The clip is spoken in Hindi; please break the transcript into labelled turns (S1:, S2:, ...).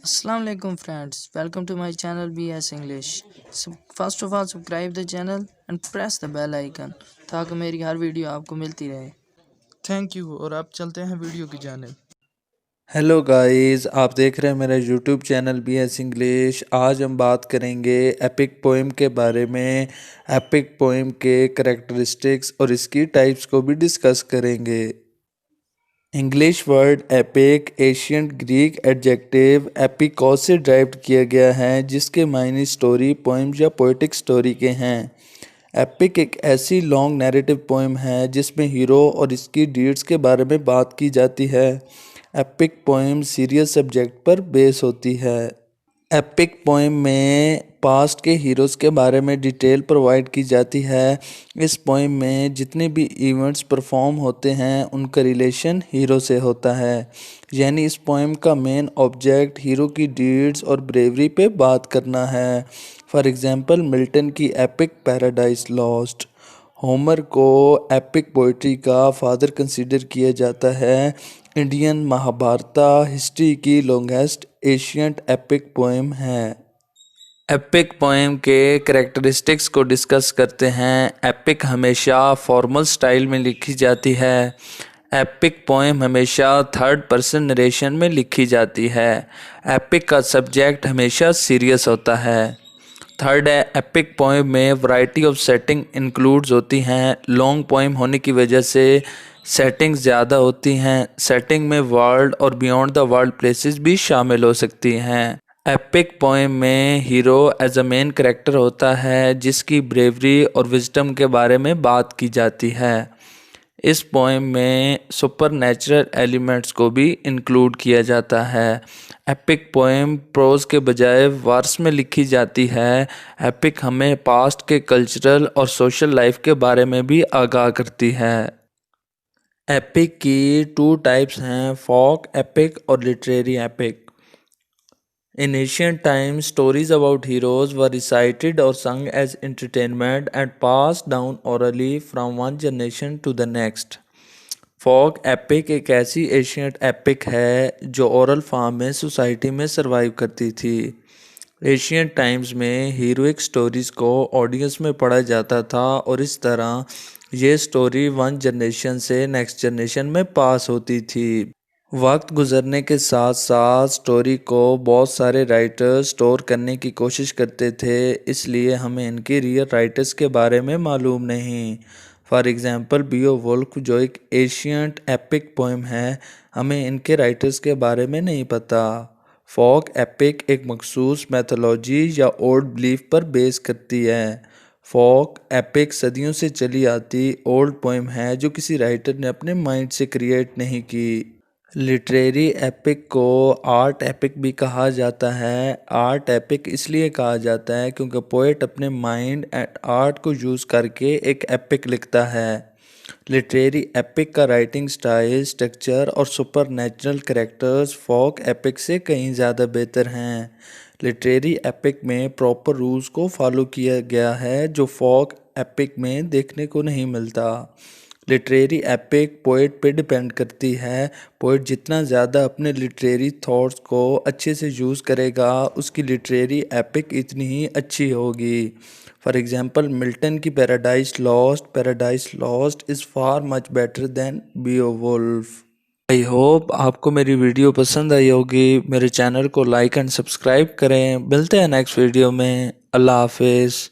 S1: Assalamu alaikum friends, welcome to my channel BS English. So first of all subscribe the channel and press the bell icon ताकि मेरी हर वीडियो आपको मिलती रहे।
S2: Thank you. और अब चलते हैं वीडियो की जानिब।
S3: हेलो गाइस, आप देख रहे हैं मेरा यूट्यूब चैनल BS इंग्लिश। आज हम बात करेंगे एपिक पोएम के बारे में। एपिक पोएम के करैक्टरिस्टिक्स और इसकी टाइप्स को भी डिस्कस करेंगे। English word epic ancient Greek adjective एपिकोस से ड्राइव्ड किया गया है, जिसके मायने स्टोरी, पोएम या पोएटिक स्टोरी के हैं। एपिक एक ऐसी लॉन्ग नैरेटिव पोएम है जिसमें हीरो और इसकी डीड्स के बारे में बात की जाती है। एपिक पोएम सीरियस सब्जेक्ट पर बेस होती है। एपिक पोएम में पास्ट के हीरोज़ के बारे में डिटेल प्रोवाइड की जाती है। इस पोएम में जितने भी इवेंट्स परफॉर्म होते हैं उनका रिलेशन हीरो से होता है, यानी इस पोएम का मेन ऑब्जेक्ट हीरो की डीड्स और ब्रेवरी पे बात करना है। फॉर एग्जांपल मिल्टन की एपिक पैराडाइज लॉस्ट। होमर को एपिक पोइट्री का फादर कंसीडर किया जाता है। इंडियन महाभारता हिस्ट्री की लॉन्गेस्ट एशियंट एपिक पोएम है। एपिक पोएम के करैक्टरिस्टिक्स को डिस्कस करते हैं। एपिक हमेशा फॉर्मल स्टाइल में लिखी जाती है। एपिक पोएम हमेशा थर्ड पर्सन नरेशन में लिखी जाती है। एपिक का सब्जेक्ट हमेशा सीरियस होता है। थर्ड है, एपिक पोएम में वैरायटी ऑफ सेटिंग इंक्लूड्स होती हैं। लॉन्ग पोएम होने की वजह से सेटिंग्स ज़्यादा होती हैं। सेटिंग में वर्ल्ड और बियॉन्ड द वर्ल्ड प्लेसेस भी शामिल हो सकती हैं। एपिक पोएम में hero as a main character होता है, जिसकी ब्रेवरी और विजडम के बारे में बात की जाती है। इस पोएम में सुपर नेचुरल एलिमेंट्स को भी इंक्लूड किया जाता है। एपिक पोएम प्रोज के बजाय वर्स में लिखी जाती है। एपिक हमें पास्ट के कल्चरल और सोशल लाइफ के बारे में भी आगाह करती है। एपिक की टू टाइप्स हैं, फोक एपिक और literary epic. In ancient times, stories about heroes were recited or sung as entertainment and passed down orally from one generation to the next. Folk epic एक ऐसी एशियंट एपिक है जो ओरल फॉर्म में सोसाइटी में सरवाइव करती थी। एशियंट टाइम्स में हीरोइक स्टोरीज़ को ऑडियंस में पढ़ा जाता था और इस तरह ये स्टोरी वन जनरेशन से नेक्स्ट जनरेशन में पास होती थी। वक्त गुजरने के साथ साथ स्टोरी को बहुत सारे राइटर्स स्टोर करने की कोशिश करते थे, इसलिए हमें इनके रियल राइटर्स के बारे में मालूम नहीं। फॉर एग्ज़ाम्पल बीओवुल्फ जो एक एशियंट एपिक पोएम है, हमें इनके राइटर्स के बारे में नहीं पता। फोक एपिक एक मखसूस मैथोलॉजी या ओल्ड बिलीफ पर बेस करती है। फोक एपिक सदियों से चली आती ओल्ड पोएम है जो किसी राइटर ने अपने माइंड से क्रिएट नहीं की। लिटरेरी एपिक को आर्ट एपिक भी कहा जाता है। आर्ट एपिक इसलिए कहा जाता है क्योंकि पोएट अपने माइंड एंड आर्ट को यूज़ करके एक एपिक लिखता है। लिटरेरी एपिक का राइटिंग स्टाइल, स्ट्रक्चर और सुपर नेचुरल कैरेक्टर्स फोक एपिक से कहीं ज़्यादा बेहतर हैं। लिटरेरी एपिक में प्रॉपर रूल्स को फॉलो किया गया है जो फोक एपिक में देखने को नहीं मिलता। लिटरेरी एपिक पोएट पे डिपेंड करती है। पोएट जितना ज़्यादा अपने लिटरेरी थॉट्स को अच्छे से यूज़ करेगा, उसकी लिटरेरी एपिक इतनी ही अच्छी होगी। फॉर एग्जांपल मिल्टन की Paradise Lost is far much better than Beowulf. I hope आपको मेरी वीडियो पसंद आई होगी। मेरे चैनल को लाइक एंड सब्सक्राइब करें। मिलते हैं नेक्स्ट वीडियो में। अल्लाह हाफिज़।